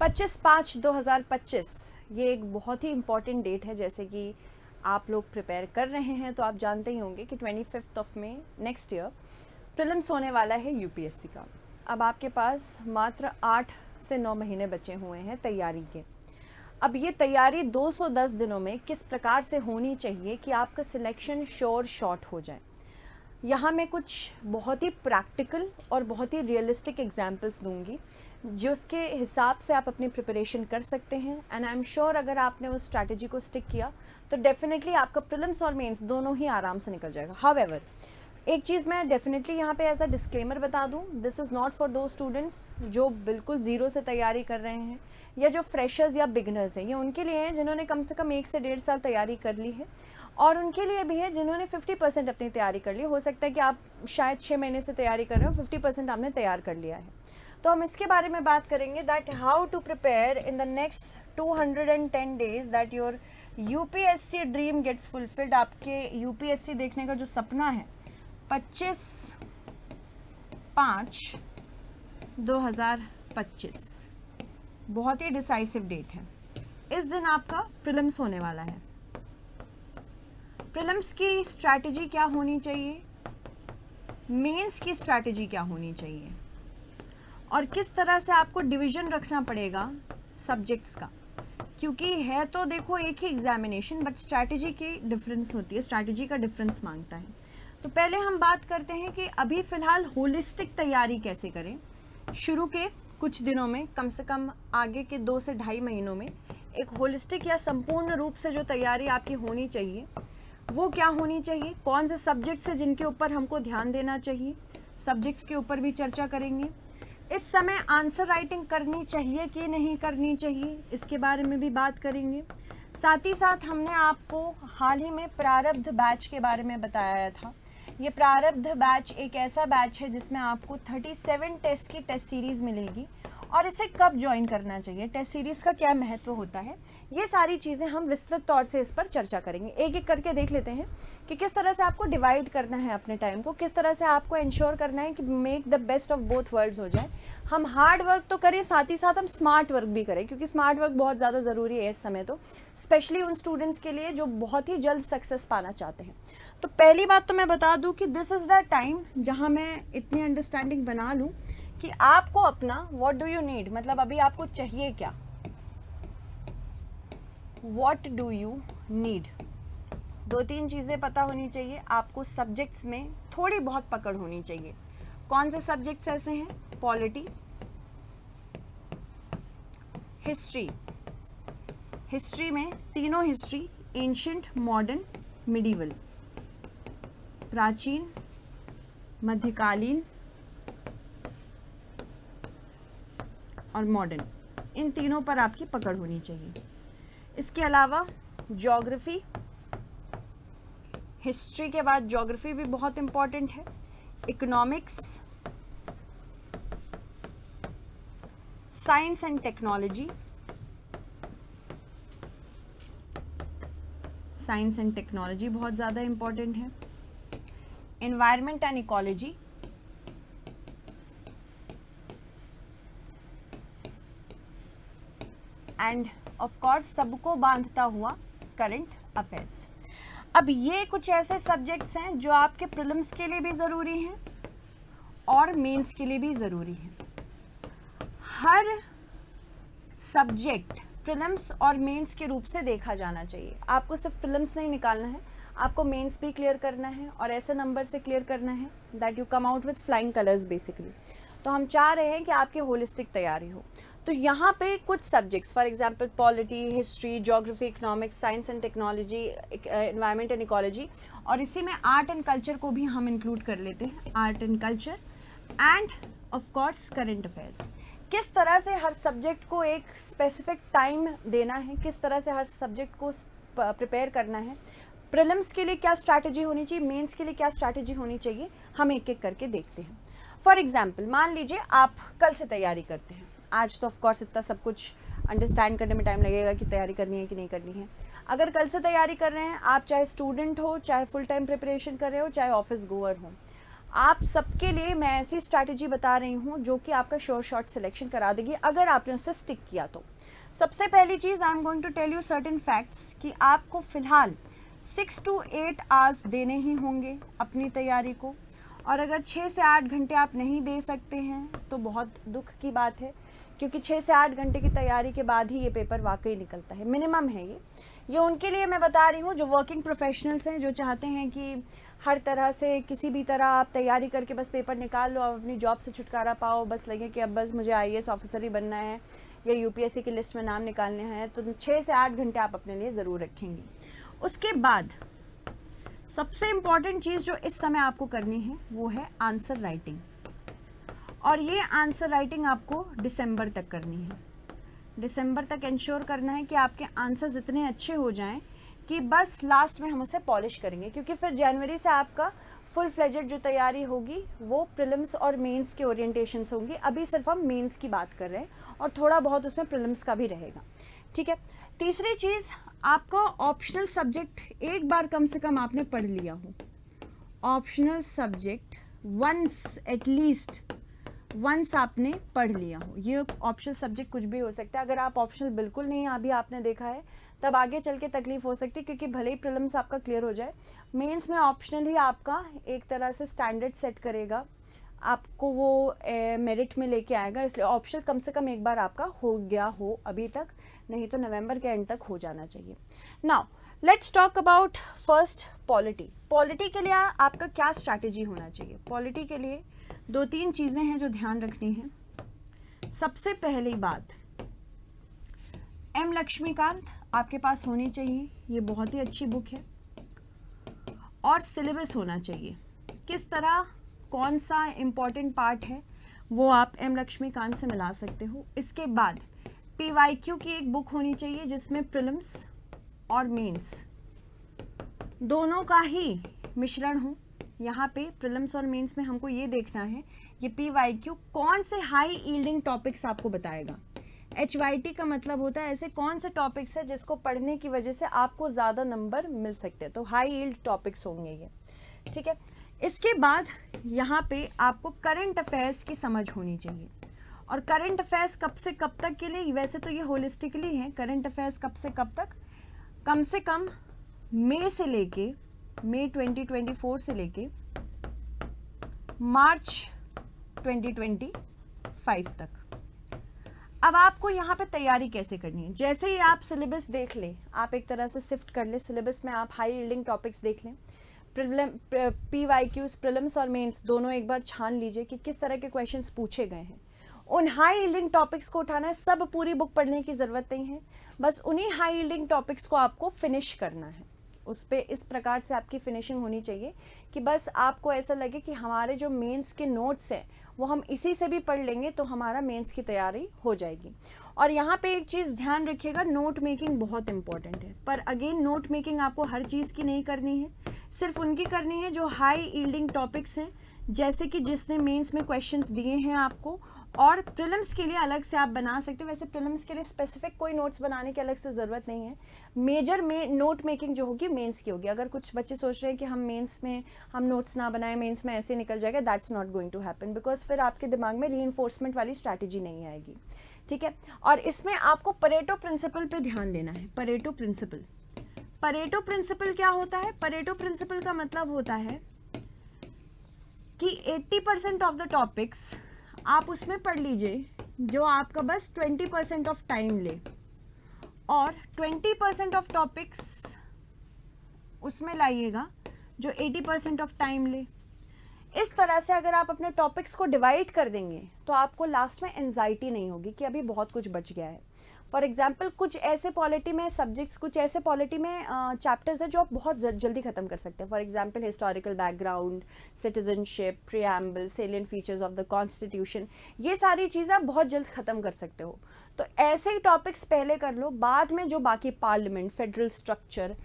25/5/2025 ये एक बहुत ही इम्पॉर्टेंट डेट है। जैसे कि आप लोग प्रिपेयर कर रहे हैं तो आप जानते ही होंगे कि 25 मई नेक्स्ट ईयर प्रीलिम्स होने वाला है यूपीएससी का। अब आपके पास मात्र 8 से 9 महीने बचे हुए हैं तैयारी के। अब ये तैयारी 210 दिनों में किस प्रकार से होनी चाहिए कि आपका सिलेक्शन श्योर शॉट हो जाए। यहाँ मैं कुछ बहुत ही प्रैक्टिकल और बहुत ही रियलिस्टिक एग्जांपल्स दूंगी जिसके हिसाब से आप अपनी प्रिपरेशन कर सकते हैं। एंड आई एम श्योर अगर आपने उस स्ट्रैटेजी को स्टिक किया तो डेफिनेटली आपका प्रीलिम्स और मेंस दोनों ही आराम से निकल जाएगा। हाउएवर, एक चीज़ मैं डेफिनेटली यहाँ पे एज अ डिस्क्लेमर बता दूँ, दिस इज़ नॉट फॉर दो स्टूडेंट्स जो बिल्कुल ज़ीरो से तैयारी कर रहे हैं या जो फ्रेशर्स या बिगनर्स हैं। ये उनके लिए हैं जिन्होंने कम से कम 1 से 1.5 साल तैयारी कर ली है, और उनके लिए भी है जिन्होंने 50% अपनी तैयारी कर ली। हो सकता है कि आप शायद 6 महीने से तैयारी कर रहे हो, 50% आपने तैयार कर लिया है। तो हम इसके बारे में बात करेंगे that how to prepare in the next 210 days that your UPSC dream gets fulfilled. आपके यूपीएससी देखने का जो सपना है 25/5/2025 बहुत ही डिसाइसिव डेट है। इस दिन आपका प्रीलिम्स होने वाला है। प्रीलिम्स की स्ट्रैटेजी क्या होनी चाहिए, मेंस की स्ट्रैटेजी क्या होनी चाहिए, और किस तरह से आपको डिवीजन रखना पड़ेगा सब्जेक्ट्स का। क्योंकि है तो देखो एक ही एग्जामिनेशन, बट स्ट्रैटेजी की डिफरेंस होती है, स्ट्रैटेजी का डिफरेंस मांगता है। तो पहले हम बात करते हैं कि अभी फ़िलहाल होलिस्टिक तैयारी कैसे करें। शुरू के कुछ दिनों में, कम से कम आगे के 2 से 2.5 महीनों में, एक होलिस्टिक या संपूर्ण रूप से जो तैयारी आपकी होनी चाहिए वो क्या होनी चाहिए, कौन से सब्जेक्ट्स हैं जिनके ऊपर हमको ध्यान देना चाहिए, सब्जेक्ट्स के ऊपर भी चर्चा करेंगे। इस समय आंसर राइटिंग करनी चाहिए कि नहीं करनी चाहिए, इसके बारे में भी बात करेंगे। साथ ही साथ हमने आपको हाल ही में प्रारब्ध बैच के बारे में बताया था। ये प्रारब्ध बैच एक ऐसा बैच है जिसमें आपको 37 टेस्ट की टेस्ट सीरीज़ मिलेगी, और इसे कब ज्वाइन करना चाहिए, टेस्ट सीरीज़ का क्या महत्व होता है, ये सारी चीज़ें हम विस्तृत तौर से इस पर चर्चा करेंगे। एक एक करके देख लेते हैं कि किस तरह से आपको डिवाइड करना है अपने टाइम को, किस तरह से आपको इंश्योर करना है कि make the best of both worlds हो जाए। हम हार्ड वर्क तो करें, साथ ही साथ हम स्मार्ट वर्क भी करें, क्योंकि स्मार्ट वर्क बहुत ज़्यादा ज़रूरी है इस समय, तो स्पेशली उन स्टूडेंट्स के लिए जो बहुत ही जल्द सक्सेस पाना चाहते हैं। तो पहली बात तो मैं बता दूँ कि दिस इज़ द टाइम जहाँ मैं इतनी अंडरस्टैंडिंग बना लूँ कि आपको अपना व्हाट डू यू नीड, मतलब अभी आपको चाहिए क्या, व्हाट डू यू नीड, 2-3 चीज़ें पता होनी चाहिए आपको। सब्जेक्ट्स में थोड़ी बहुत पकड़ होनी चाहिए। कौन से सब्जेक्ट्स ऐसे हैं, पॉलिटी, हिस्ट्री, हिस्ट्री में तीनों हिस्ट्री, एंशिएंट, मॉडर्न, मिडीवल, प्राचीन, मध्यकालीन और मॉडर्न, इन तीनों पर आपकी पकड़ होनी चाहिए। इसके अलावा ज्योग्राफी, हिस्ट्री के बाद ज्योग्राफी भी बहुत इम्पॉर्टेंट है, economics, science and technology, science and technology बहुत ज़्यादा इम्पॉर्टेंट है, environment and ecology, end of course सबको बांधता हुआ करंट अफेयर्स। अब ये कुछ ऐसे सब्जेक्ट्स हैं जो आपके प्रीलिम्स के लिए भी ज़रूरी हैं और मेंस के लिए भी ज़रूरी हैं। हर सब्जेक्ट प्रीलिम्स और मेंस के रूप से देखा जाना चाहिए। आपको सिर्फ प्रीलिम्स नहीं निकालना है, आपको मेंस भी क्लियर करना है, और ऐसे नंबर से क्लियर करना है that you come out with flying colours basically. तो हम चाह रहे हैं कि आपकी होलिस्टिक तैयारी हो। तो यहाँ पे कुछ subjects, for example polity, history, geography, economics, science and technology, environment and ecology, और इसी में आर्ट एंड कल्चर को भी हम इंक्लूड कर लेते हैं, art and culture, end of course current affairs. किस तरह से हर सब्जेक्ट को एक स्पेसिफिक टाइम देना है, किस तरह से हर सब्जेक्ट को प्रिपेयर करना है, प्रीलिम्स के लिए क्या स्ट्रैटेजी होनी चाहिए, मेंस के लिए क्या स्ट्रैटेजी होनी चाहिए, हम एक एक करके देखते हैं। फॉर एग्जाम्पल मान लीजिए आप कल से तैयारी करते हैं। आज तो ऑफ कोर्स इतना सब कुछ अंडरस्टैंड करने में टाइम लगेगा कि तैयारी करनी है कि नहीं करनी है। अगर कल से तैयारी कर रहे हैं आप, चाहे स्टूडेंट हो, चाहे फुल टाइम प्रिपरेशन कर रहे हो, चाहे ऑफिस गोअर हो, आप सबके लिए मैं ऐसी स्ट्रैटेजी बता रही हूँ जो कि आपका श्योर शॉट सिलेक्शन करा देगी अगर आपने उससे स्टिक किया तो। सबसे पहली चीज़, I am going to tell you certain facts कि आपको फ़िलहाल 6 to 8 आवर्स देने ही होंगे अपनी तैयारी को, और अगर 6 से 8 घंटे आप नहीं दे सकते हैं तो बहुत दुख की बात है, क्योंकि 6 से 8 घंटे की तैयारी के बाद ही ये पेपर वाकई निकलता है, मिनिमम है ये उनके लिए मैं बता रही हूँ जो वर्किंग प्रोफेशनल्स हैं, जो चाहते हैं कि हर तरह से किसी भी तरह आप तैयारी करके बस पेपर निकाल लो, आप अपनी जॉब से छुटकारा पाओ, बस लगे कि अब बस मुझे IAS ऑफिसर ही बनना है या UPSC की लिस्ट में नाम निकालने हैं, तो 6 से 8 घंटे आप अपने लिए ज़रूर रखेंगे। उसके बाद सबसे इम्पॉर्टेंट चीज़ जो इस समय आपको करनी है वो है आंसर राइटिंग, और ये आंसर राइटिंग आपको दिसंबर तक करनी है। दिसंबर तक इंश्योर करना है कि आपके आंसर्स इतने अच्छे हो जाएं कि बस लास्ट में हम उसे पॉलिश करेंगे, क्योंकि फिर जनवरी से आपका फुल फ्लेजेड जो तैयारी होगी वो प्रीलिम्स और मेंस के ओरिएंटेशंस होंगी। अभी सिर्फ हम मेंस की बात कर रहे हैं और थोड़ा बहुत उसमें प्रीलिम्स का भी रहेगा, ठीक है। तीसरी चीज़, आपका ऑप्शनल सब्जेक्ट एक बार कम से कम आपने पढ़ लिया हो। Optional subject once, at least once आपने पढ़ लिया हो। ये ऑप्शनल सब्जेक्ट कुछ भी हो सकता है। अगर आप ऑप्शनल बिल्कुल नहीं अभी आपने देखा है तब आगे चल के तकलीफ हो सकती है, क्योंकि भले ही प्रीलिम्स आपका क्लियर हो जाए, मेंस में ऑप्शनल ही आपका एक तरह से स्टैंडर्ड सेट करेगा, आपको वो मेरिट में लेके आएगा। इसलिए ऑप्शनल कम से कम एक बार आपका हो गया हो अभी तक, नहीं तो नवंबर के एंड तक हो जाना चाहिए। Now let's talk about first polity. Polity के लिए आपका क्या स्ट्रैटेजी होना चाहिए? पॉलिटी के लिए 2-3 चीज़ें हैं जो ध्यान रखनी है। सबसे पहली बात, M लक्ष्मीकांत आपके पास होनी चाहिए, ये बहुत ही अच्छी बुक है, और सिलेबस होना चाहिए। किस तरह, कौन सा इम्पॉर्टेंट पार्ट है वो आप M लक्ष्मीकांत से मिला सकते हो। इसके बाद PYQ की एक बुक होनी चाहिए जिसमें प्रीलिम्स और मेंस दोनों का ही मिश्रण हो। यहाँ पे प्रीलिम्स और मेंस में हमको ये देखना है ये PYQ कौन से हाई यील्डिंग टॉपिक्स आपको बताएगा। HYT का मतलब होता है ऐसे कौन से टॉपिक्स है जिसको पढ़ने की वजह से आपको ज़्यादा नंबर मिल सकते हैं, तो हाई यील्ड टॉपिक्स होंगे ये, ठीक है। इसके बाद यहाँ पे आपको करंट अफेयर्स की समझ होनी चाहिए, और करंट अफेयर्स कब से कब तक के लिए, वैसे तो ये होलिस्टिकली है, करंट अफेयर्स कब से कब तक, कम से कम मई से लेके मई 2024 से लेके मार्च 2025 तक। अब आपको यहाँ पे तैयारी कैसे करनी है? जैसे ही आप सिलेबस देख लें, आप एक तरह से शिफ्ट कर लें सिलेबस में, आप हाई यील्डिंग टॉपिक्स देख लें, PYQs प्रीलिम्स और मेंस दोनों एक बार छान लीजिए कि किस तरह के क्वेश्चंस पूछे गए हैं। उन हाई यील्डिंग टॉपिक्स को उठाना है, सब पूरी बुक पढ़ने की ज़रूरत नहीं है, बस उन्हीं हाई यील्डिंग टॉपिक्स को आपको फिनिश करना है। उस पर इस प्रकार से आपकी फिनिशिंग होनी चाहिए कि बस आपको ऐसा लगे कि हमारे जो मेंस के नोट्स हैं वो हम इसी से भी पढ़ लेंगे तो हमारा मेंस की तैयारी हो जाएगी। और यहाँ पे एक चीज़ ध्यान रखिएगा, नोट मेकिंग बहुत इंपॉर्टेंट है, पर अगेन नोट मेकिंग आपको हर चीज़ की नहीं करनी है, सिर्फ उनकी करनी है जो हाई यील्डिंग टॉपिक्स हैं, जैसे कि जिसने मेंस में क्वेश्चंस दिए हैं आपको, और प्रीलिम्स के लिए अलग से आप बना सकते हो। वैसे प्रीलिम्स के लिए स्पेसिफिक कोई नोट्स बनाने की अलग से ज़रूरत नहीं है, मेजर में नोट मेकिंग जो होगी मेंस की होगी। अगर कुछ बच्चे सोच रहे हैं कि हम मेंस में हम नोट्स ना बनाएं, मेंस में ऐसे निकल जाएगा, that's not going to happen, because फिर आपके दिमाग में रीइंफोर्समेंट वाली स्ट्रैटेजी नहीं आएगी, ठीक है। और इसमें आपको परेटो प्रिंसिपल पे ध्यान देना है। परेटो प्रिंसिपल, परेटो प्रिंसिपल क्या होता है? परेटो प्रिंसिपल का मतलब होता है कि 80% ऑफ द टॉपिक्स आप उसमें पढ़ लीजिए जो आपका बस 20% ऑफ टाइम ले, और 20% ऑफ टॉपिक्स उसमें लाइएगा जो 80% ऑफ टाइम ले। इस तरह से अगर आप अपने टॉपिक्स को डिवाइड कर देंगे तो आपको लास्ट में एंजाइटी नहीं होगी कि अभी बहुत कुछ बच गया है। फॉर एग्जाम्पल कुछ ऐसे पॉलिटी में सब्जेक्ट्स, कुछ ऐसे पॉलिटी में चैप्टर्स है जो आप बहुत जल्दी ख़त्म कर सकते हैं। For example historical background, citizenship, preamble, salient features of the constitution, ये सारी चीज़ें आप बहुत जल्द ख़त्म कर सकते हो। तो ऐसे ही टॉपिक्स पहले कर लो, बाद में जो बाकी पार्लियामेंट, फेडरल स्ट्रक्चर,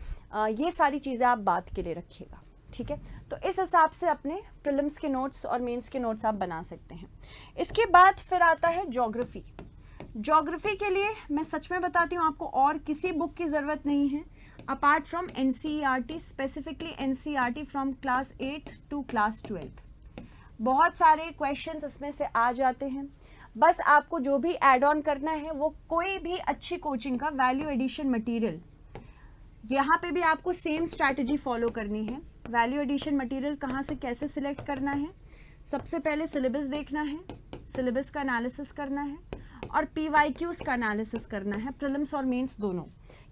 ये सारी चीज़ें आप बाद के लिए रखिएगा, ठीक है। तो इस हिसाब से अपने प्रीलिम्स के नोट्स और मेंस के नोट्स आप बना सकते हैं। इसके बाद फिर आता है ज्योग्राफी। ज्योग्राफी के लिए मैं सच में बताती हूँ, आपको और किसी बुक की ज़रूरत नहीं है apart from NCERT, specifically NCERT from class 8 to class 12। बहुत सारे क्वेश्चंस इसमें से आ जाते हैं। बस आपको जो भी ऐड ऑन करना है वो कोई भी अच्छी कोचिंग का वैल्यू एडिशन मटेरियल, यहाँ पे भी आपको सेम स्ट्रैटेजी फॉलो करनी है। वैल्यू एडिशन मटेरियल कहाँ से कैसे सिलेक्ट करना है, सबसे पहले सिलेबस देखना है, सिलेबस का एनालिसिस करना है और PYQs का एनालिसिस करना है, प्रीलिम्स और मेंस दोनों,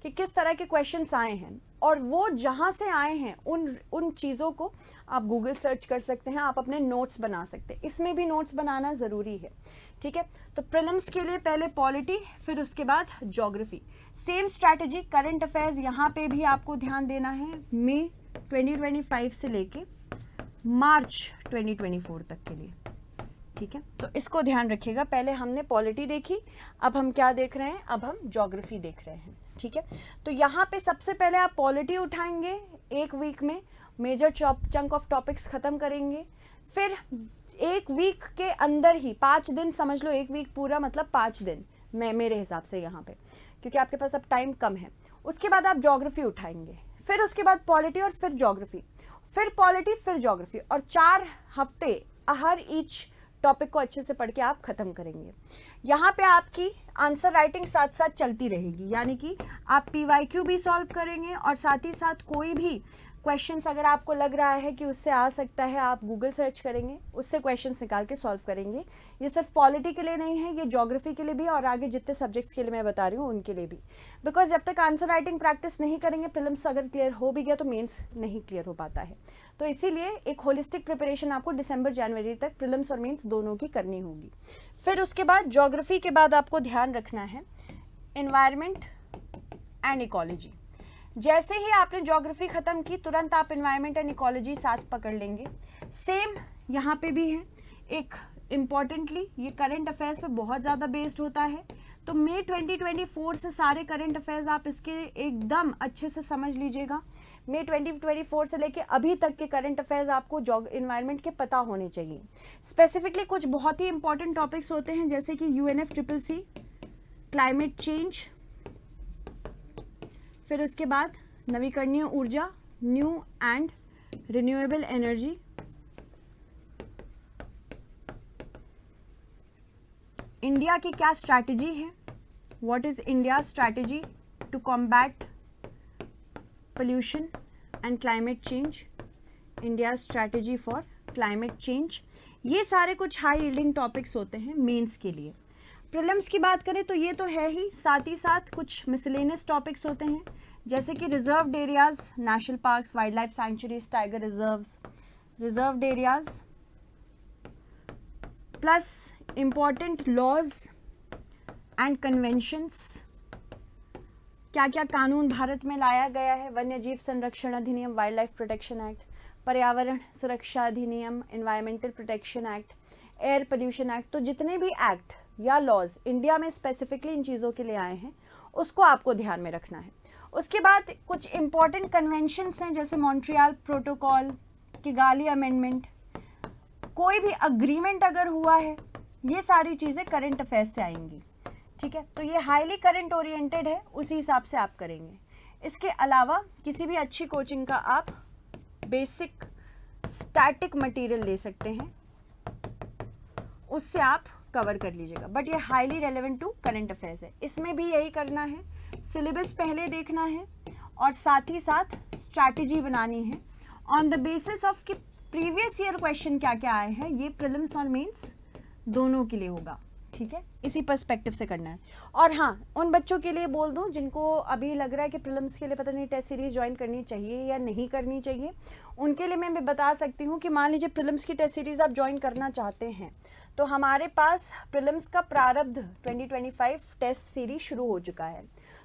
कि किस तरह के क्वेश्चंस आए हैं। और वो जहाँ से आए हैं उन चीज़ों को आप गूगल सर्च कर सकते हैं, आप अपने नोट्स बना सकते हैं, इसमें भी नोट्स बनाना ज़रूरी है, ठीक है। तो प्रीलिम्स के लिए पहले पॉलिटी, फिर उसके बाद geography, same strategy. Current affairs यहाँ पे भी आपको ध्यान देना है, मई 2025 से लेके मार्च 2024 तक के लिए, ठीक है। तो इसको ध्यान रखिएगा। पहले हमने पॉलिटी देखी, अब हम क्या देख रहे हैं, अब हम ज्योग्राफी देख रहे हैं, ठीक है। तो यहाँ पे सबसे पहले आप पॉलिटी उठाएंगे, एक वीक में मेजर चंक ऑफ टॉपिक्स खत्म करेंगे, फिर एक वीक के अंदर ही 5 दिन समझ लो, एक वीक पूरा मतलब 5 दिन मेरे हिसाब से यहाँ पे, क्योंकि आपके पास अब टाइम कम है। उसके बाद आप ज्योग्राफी उठाएंगे, फिर उसके बाद पॉलिटी और फिर ज्योग्राफी, फिर पॉलिटी फिर ज्योग्राफी, और 4 हफ्ते हर ईच टॉपिक को अच्छे से पढ़ के आप खत्म करेंगे। यहाँ पे आपकी आंसर राइटिंग साथ साथ चलती रहेगी, यानी कि आप PYQ भी सॉल्व करेंगे और साथ ही साथ कोई भी क्वेश्चंस अगर आपको लग रहा है कि उससे आ सकता है, आप गूगल सर्च करेंगे, उससे क्वेश्चंस निकाल के सॉल्व करेंगे। ये सिर्फ पॉलिटी के लिए नहीं है, ये ज्योग्राफी के लिए भी और आगे जितने सब्जेक्ट्स के लिए मैं बता रही हूँ उनके लिए भी। बिकॉज जब तक आंसर राइटिंग प्रैक्टिस नहीं करेंगे, प्रीलिम्स अगर क्लियर हो भी गया तो मेन्स नहीं क्लियर हो पाता है। तो इसीलिए एक होलिस्टिक प्रिपरेशन आपको दिसंबर जनवरी तक प्रीलिम्स और मेंस दोनों की करनी होगी। फिर उसके बाद ज्योग्राफी के बाद आपको ध्यान रखना है एनवायरनमेंट एंड इकोलॉजी। जैसे ही आपने ज्योग्राफी खत्म की, तुरंत आप एनवायरनमेंट एंड इकोलॉजी साथ पकड़ लेंगे। सेम यहाँ पे भी है, एक इम्पॉर्टेंटली ये करंट अफेयर्स पे बहुत ज़्यादा बेस्ड होता है। तो मई 2024 से सारे करंट अफेयर्स आप इसके एकदम अच्छे से समझ लीजिएगा। मई 2024 से लेके अभी तक के करंट अफेयर्स आपको एनवायरनमेंट के पता होने चाहिए। स्पेसिफिकली कुछ बहुत ही इंपॉर्टेंट टॉपिक्स होते हैं, जैसे कि UNFCCC, क्लाइमेट चेंज, फिर उसके बाद नवीकरणीय ऊर्जा, new and renewable energy, India की क्या स्ट्रैटेजी है, what is India strategy to combat pollution and climate change, India strategy for climate change. ये सारे कुछ हाई यील्डिंग टॉपिक्स होते हैं मेंस के लिए। प्रीलिम्स की बात करें तो ये तो है ही, साथ ही साथ कुछ मिसलेनियस टॉपिक्स होते हैं, जैसे कि reserved areas, national parks, wildlife sanctuaries, tiger reserves, reserved areas, plus important laws and conventions, क्या क्या कानून भारत में लाया गया है, वन्य जीव संरक्षण अधिनियम, वाइल्ड लाइफ प्रोटेक्शन एक्ट, पर्यावरण सुरक्षा अधिनियम, environmental protection act, air pollution act. तो जितने भी एक्ट या लॉज इंडिया में स्पेसिफिकली इन चीज़ों के लिए आए हैं, उसको आपको ध्यान में रखना है। उसके बाद कुछ इंपॉर्टेंट कन्वेंशंस हैं, जैसे मॉन्ट्रियल प्रोटोकॉल, किगाली अमेंडमेंट, कोई भी अग्रीमेंट अगर हुआ है, ये सारी चीज़ें करंट अफेयर्स से आएंगी, ठीक है। तो ये हाईली करंट ओरिएंटेड है, उसी हिसाब से आप करेंगे। इसके अलावा किसी भी अच्छी कोचिंग का आप बेसिक स्टैटिक मटेरियल ले सकते हैं, उससे आप कवर कर लीजिएगा, बट ये highly relevant to current affairs है। इसमें भी यही करना है, सिलेबस पहले देखना है और साथ ही साथ स्ट्रैटेजी बनानी है ऑन द बेसिस ऑफ कि प्रीवियस ईयर क्वेश्चन क्या क्या आए हैं। ये प्रीलिम्स और मेंस दोनों के लिए होगा, ठीक है, इसी पर्सपेक्टिव से करना है। और हाँ, उन बच्चों के लिए बोल दूं जिनको अभी लग रहा है कि प्रीलिम्स के लिए पता नहीं टेस्ट सीरीज ज्वाइन करनी चाहिए या नहीं करनी चाहिए, उनके लिए मैं बता सकती हूँ कि मान लीजिए प्रीलिम्स की टेस्ट सीरीज आप ज्वाइन करना चाहते हैं, तो हमारे पास प्रीलिम्स का प्रारब्ध 2025 टेस्ट सीरीज शुरू हो चुका है।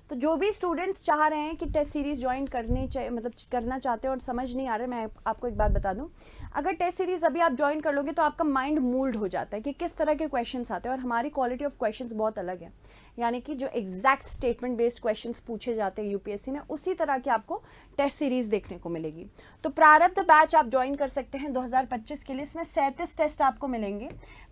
तो जो भी स्टूडेंट्स चाह रहे हैं कि टेस्ट सीरीज ज्वाइन करनी चाहिए, मतलब करना चाहते हैं और समझ नहीं आ रहा है, मैं आपको एक बात बता दूं, अगर टेस्ट सीरीज अभी आप ज्वाइन कर लोगे तो आपका माइंड मूल्ड हो जाता है कि किस तरह के क्वेश्चंस आते हैं, और हमारी क्वालिटी ऑफ क्वेश्चंस बहुत अलग है। यानी कि जो एग्जैक्ट स्टेटमेंट बेस्ड क्वेश्चंस पूछे जाते हैं यूपीएससी में, उसी तरह की आपको टेस्ट सीरीज देखने को मिलेगी। तो प्रारब्ध बैच आप ज्वाइन कर सकते हैं 2025 के लिए। इसमें 37 टेस्ट आपको मिलेंगे।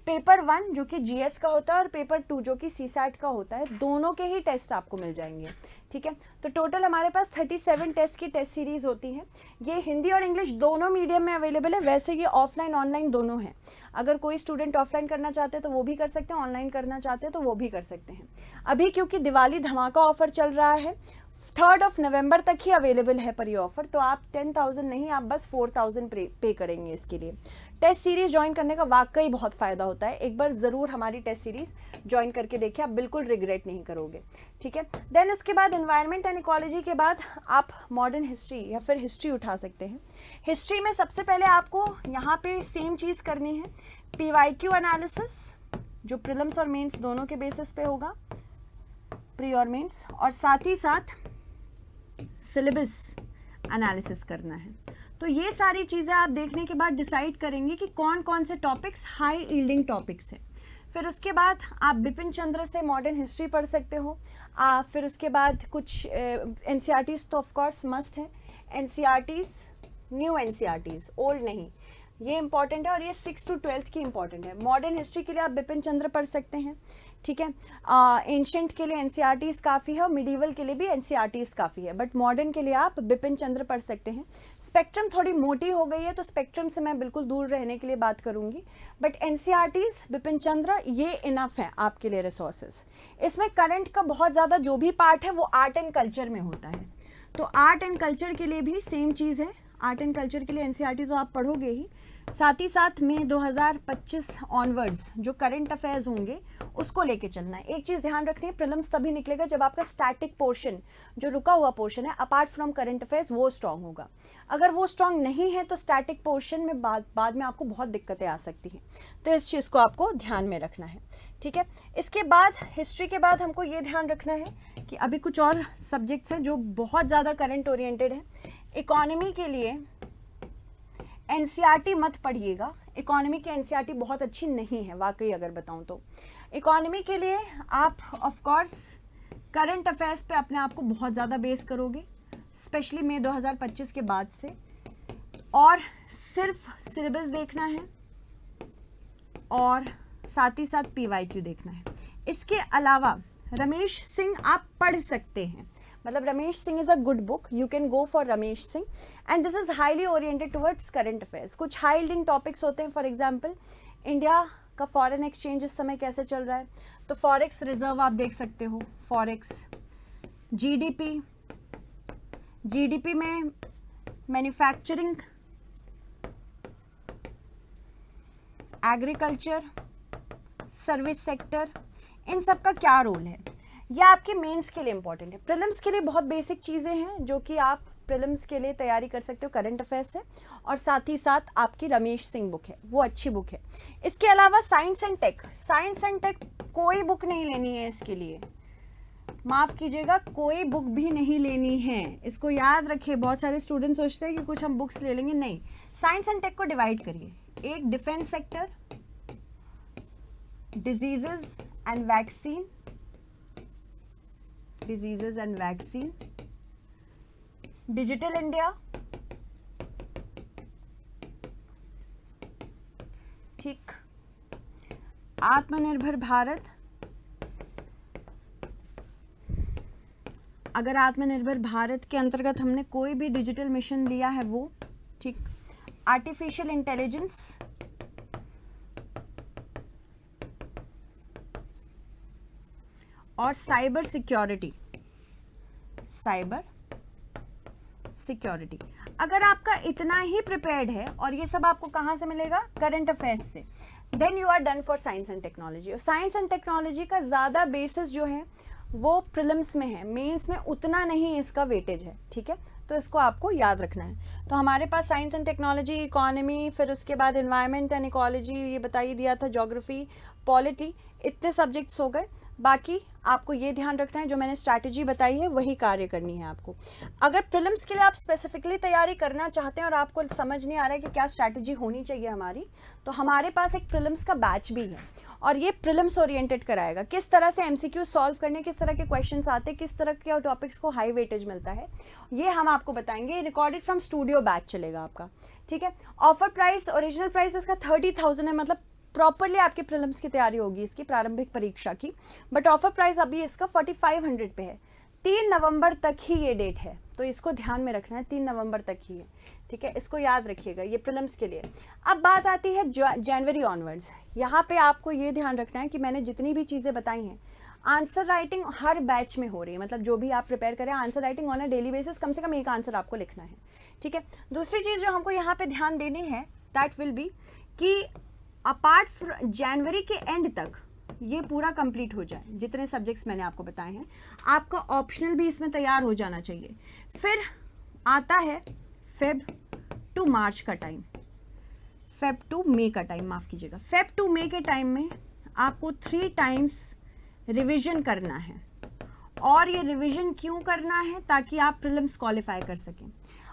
पेपर 1 जो कि जीएस का होता है और पेपर 2 जो कि सीसैट का होता है, दोनों के ही टेस्ट आपको मिल जाएंगे, ठीक है। तो टोटल हमारे पास 37 टेस्ट की टेस्ट सीरीज होती है। ये हिंदी और इंग्लिश दोनों मीडियम में अवेलेबल है। वैसे ये ऑफलाइन ऑनलाइन दोनों है। अगर कोई स्टूडेंट ऑफलाइन करना चाहते हैं तो वो भी कर सकते हैं, ऑनलाइन करना चाहते हैं तो वो भी कर सकते हैं। अभी क्योंकि दिवाली धमाका ऑफर चल रहा है, 3 नवंबर तक ही अवेलेबल है पर ये ऑफर, तो आप 10,000 नहीं, आप बस 4,000 पे करेंगे इसके लिए। टेस्ट सीरीज ज्वाइन करने का वाकई बहुत फ़ायदा होता है। एक बार ज़रूर हमारी टेस्ट सीरीज ज्वाइन करके देखिए, आप बिल्कुल रिग्रेट नहीं करोगे, ठीक है। देन उसके बाद एनवायरनमेंट एंड इकोलॉजी के बाद आप मॉडर्न हिस्ट्री या फिर हिस्ट्री उठा सकते हैं। हिस्ट्री में सबसे पहले आपको यहाँ पे सेम चीज़ करनी है, PYQ एनालिसिस जो प्रीलिम्स और मेंस दोनों के बेसिस पे होगा, प्री और मेंस, और साथ ही साथ सिलेबस एनालिसिस करना है। तो ये सारी चीज़ें आप देखने के बाद डिसाइड करेंगे कि कौन कौन से टॉपिक्स हाई यील्डिंग टॉपिक्स हैं। फिर उसके बाद आप बिपिन चंद्र से मॉडर्न हिस्ट्री पढ़ सकते हो। फिर उसके बाद कुछ NCERTs तो ऑफ कोर्स मस्ट है। NCERTs, न्यू NCERTs, ओल्ड नहीं, ये इंपॉर्टेंट है और ये 6 to 12th की इंपॉर्टेंट है। मॉडर्न हिस्ट्री के लिए आप बिपिन चंद्र पढ़ सकते हैं, ठीक है। एंशंट के लिए NCERTs काफ़ी है और मिडीवल के लिए भी NCERTs काफ़ी है, बट मॉडर्न के लिए आप बिपिन चंद्र पढ़ सकते हैं। स्पेक्ट्रम थोड़ी मोटी हो गई है तो स्पेक्ट्रम से मैं बिल्कुल दूर रहने के लिए बात करूंगी, बट NCERTs, बिपिन चंद्र, ये इनफ है आपके लिए रिसोर्सेज। इसमें करंट का बहुत ज़्यादा जो भी पार्ट है वो आर्ट एंड कल्चर में होता है, तो आर्ट एंड कल्चर के लिए भी सेम चीज़ है। आर्ट एंड कल्चर के लिए NCERT तो आप पढ़ोगे ही, साथ ही साथ में 2025 ऑनवर्ड्स जो करंट अफेयर्स होंगे उसको लेके चलना है। एक चीज़ ध्यान रखनी है, प्रीलिम्स तभी निकलेगा जब आपका स्टैटिक पोर्शन, जो रुका हुआ पोर्शन है अपार्ट फ्रॉम करंट अफेयर्स, वो स्ट्रांग होगा। अगर वो स्ट्रांग नहीं है तो स्टैटिक पोर्शन में बाद में आपको बहुत दिक्कतें आ सकती हैं, तो इस चीज़ को आपको ध्यान में रखना है, ठीक है। इसके बाद हिस्ट्री के बाद हमको ये ध्यान रखना है कि अभी कुछ और सब्जेक्ट्स हैं जो बहुत ज़्यादा करंट ओरिएंटेड है। इकोनॉमी के लिए NCERT मत पढ़िएगा, इकोनॉमी की NCERT बहुत अच्छी नहीं है वाकई अगर बताऊं तो। इकोनॉमी के लिए आप ऑफ कोर्स करंट अफेयर्स पे अपने आप को बहुत ज़्यादा बेस करोगे, स्पेशली मई 2025 के बाद से, और सिर्फ सिलेबस देखना है और साथ ही साथ PYQ देखना है। इसके अलावा रमेश सिंह आप पढ़ सकते हैं, मतलब Ramesh Singh is a good book, you can go for Ramesh Singh, and this is highly oriented towards current affairs. कुछ हाई यील्डिंग टॉपिक्स होते हैं, फॉर एग्जांपल इंडिया का फॉरेन एक्सचेंज इस समय कैसे चल रहा है, तो फॉरेक्स रिजर्व आप देख सकते हो, फॉरेक्स, जीडीपी में मैन्युफैक्चरिंग, एग्रीकल्चर, सर्विस सेक्टर, इन सब का क्या रोल है, यह आपके मेंस के लिए इंपॉर्टेंट है। प्रीलिम्स के लिए बहुत बेसिक चीज़ें हैं जो कि आप प्रीलिम्स के लिए तैयारी कर सकते हो करंट अफेयर्स से, और साथ ही साथ आपकी रमेश सिंह बुक है, वो अच्छी बुक है। इसके अलावा साइंस एंड टेक कोई बुक नहीं लेनी है इसके लिए, माफ़ कीजिएगा, कोई बुक भी नहीं लेनी है, इसको याद रखिए। बहुत सारे स्टूडेंट सोचते हैं कि कुछ हम बुक्स ले लेंगे, नहीं। साइंस एंड टेक को डिवाइड करिए, एक defence sector, diseases and vaccine, digital India, ठीक, आत्मनिर्भर भारत, अगर आत्मनिर्भर भारत के अंतर्गत हमने कोई भी डिजिटल मिशन लिया है वो, ठीक, आर्टिफिशियल इंटेलिजेंस, और साइबर सिक्योरिटी। अगर आपका इतना ही प्रिपेयर्ड है, और ये सब आपको कहाँ से मिलेगा, करंट अफेयर्स से, then you are done for science and technology. और साइंस एंड टेक्नोलॉजी का ज़्यादा बेसिस जो है वो प्रीलिम्स में है, मेंस में उतना नहीं इसका वेटेज है, ठीक है, तो इसको आपको याद रखना है। तो हमारे पास साइंस एंड टेक्नोलॉजी, इकोनॉमी, फिर उसके बाद एनवायरनमेंट एंड इकोलॉजी, ये बता ही दिया था, ज्योग्राफी, पॉलिटी, इतने सब्जेक्ट्स हो गए। बाकी आपको ये ध्यान रखना है जो मैंने स्ट्रैटेजी बताई है वही कार्य करनी है आपको। अगर प्रीलिम्स के लिए आप स्पेसिफिकली तैयारी करना चाहते हैं और आपको समझ नहीं आ रहा है कि क्या स्ट्रैटेजी होनी चाहिए हमारी, तो हमारे पास एक प्रीलिम्स का बैच भी है, और ये प्रीलिम्स ओरिएंटेड कराएगा, किस तरह से MCQ सॉल्व करने, किस तरह के क्वेश्चंस आते हैं, किस तरह के टॉपिक्स को हाई वेटेज मिलता है, ये हम आपको बताएंगे। रिकॉर्डेड फ्रॉम स्टूडियो बैच चलेगा आपका, ठीक है। ऑफर प्राइस, ओरिजिनल प्राइस इसका 30,000 है, मतलब प्रॉपरली आपके प्रीलिम्स की तैयारी होगी इसकी प्रारंभिक परीक्षा की। बट ऑफर प्राइस अभी इसका 4500 पे है। 3 नवंबर तक ही ये डेट है, तो इसको ध्यान में रखना है, 3 नवंबर तक ही है, ठीक है, इसको याद रखिएगा, ये प्रीलिम्स के लिए। अब बात आती है जनवरी ऑनवर्ड्स। यहाँ पे आपको ये ध्यान रखना है कि मैंने जितनी भी चीज़ें बताई हैं, आंसर राइटिंग हर बैच में हो रही है, मतलब जो भी आप प्रिपेयर करें answer writing on a daily basis कम से कम एक आंसर आपको लिखना है, ठीक है। दूसरी चीज़ जो हमको यहाँ पे ध्यान देनी है दैट विल बी कि अपार्ट जनवरी के एंड तक ये पूरा कंप्लीट हो जाए, जितने सब्जेक्ट्स मैंने आपको बताए हैं, आपका ऑप्शनल भी इसमें तैयार हो जाना चाहिए। फिर आता है फेब टू मार्च का टाइम, फेब टू मई का टाइम, माफ़ कीजिएगा, फेब टू मई के टाइम में आपको 3 टाइम्स रिवीजन करना है। और ये रिवीजन क्यों करना है? ताकि आप प्रीलिम्स क्वालिफाई कर सकें।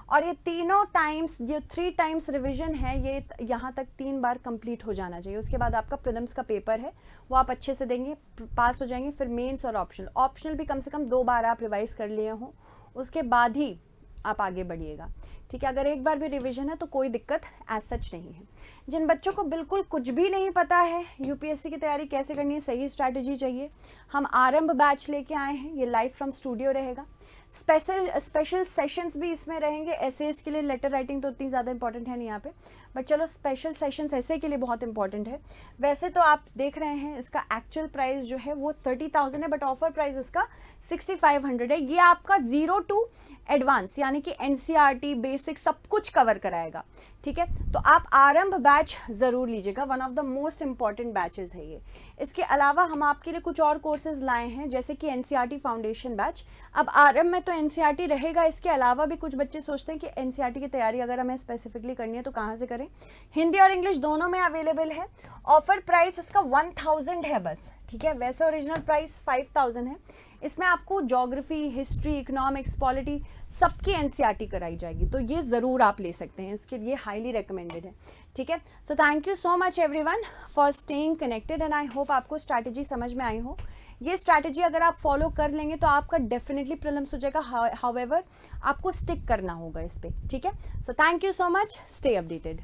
और ये तीनों टाइम्स, जो 3 टाइम्स रिवीजन है, ये यहाँ तक 3 बार कंप्लीट हो जाना चाहिए। उसके बाद आपका प्रीलिम्स का पेपर है वो आप अच्छे से देंगे, पास हो जाएंगे। फिर मेंस और ऑप्शनल भी कम से कम 2 बार आप रिवाइज कर लिए हों, उसके बाद ही आप आगे बढ़िएगा, ठीक है। अगर एक बार भी रिवीजन है तो कोई दिक्कत एज सच नहीं है। जिन बच्चों को बिल्कुल कुछ भी नहीं पता है यूपीएससी की तैयारी कैसे करनी है, सही स्ट्रैटेजी चाहिए, हम आरंभ बैच लेके आए हैं, ये लाइव फ्रॉम स्टूडियो रहेगा। स्पेशल सेशंस भी इसमें रहेंगे। एसेस के लिए लेटर राइटिंग तो उतनी ज़्यादा इंपॉर्टेंट है नहीं यहाँ पे, बट चलो स्पेशल सेशंस ऐसे के लिए बहुत इंपॉर्टेंट है। वैसे तो आप देख रहे हैं इसका एक्चुअल प्राइस जो है वो 30,000 है, बट ऑफर प्राइस इसका 6500 है। ये आपका 0 to एडवांस यानी कि एनसीईआरटी बेसिक सब कुछ कवर कराएगा, ठीक है। तो आप आरंभ बैच ज़रूर लीजिएगा, one of the most important batches है ये। इसके अलावा हम आपके लिए कुछ और कोर्सेज लाए हैं, जैसे कि एनसीईआरटी फाउंडेशन बैच। अब आरंभ में तो एनसीईआरटी रहेगा, इसके अलावा भी कुछ बच्चे सोचते हैं कि एनसीईआरटी की तैयारी अगर हमें स्पेसिफिकली करनी है तो कहाँ से करें। हिंदी और इंग्लिश दोनों में अवेलेबल है। ऑफर प्राइस इसका 1000 है बस, ठीक है। वैसे ओरिजिनल प्राइस 5000 है। इसमें आपको ज्योग्राफी, हिस्ट्री, इकोनॉमिक्स, पॉलिटी सबकी एनसीईआरटी कराई जाएगी, तो ये ज़रूर आप ले सकते हैं, इसके लिए हाईली रिकमेंडेड है, ठीक है। So thank you so much everyone for staying connected and I hope आपको स्ट्रैटेजी समझ में आई हो। ये स्ट्रैटेजी अगर आप फॉलो कर लेंगे तो आपका डेफिनेटली प्रीलिम्स हो जाएगा। हाउएवर आपको स्टिक करना होगा इस पर, ठीक है। So thank you so much, stay updated.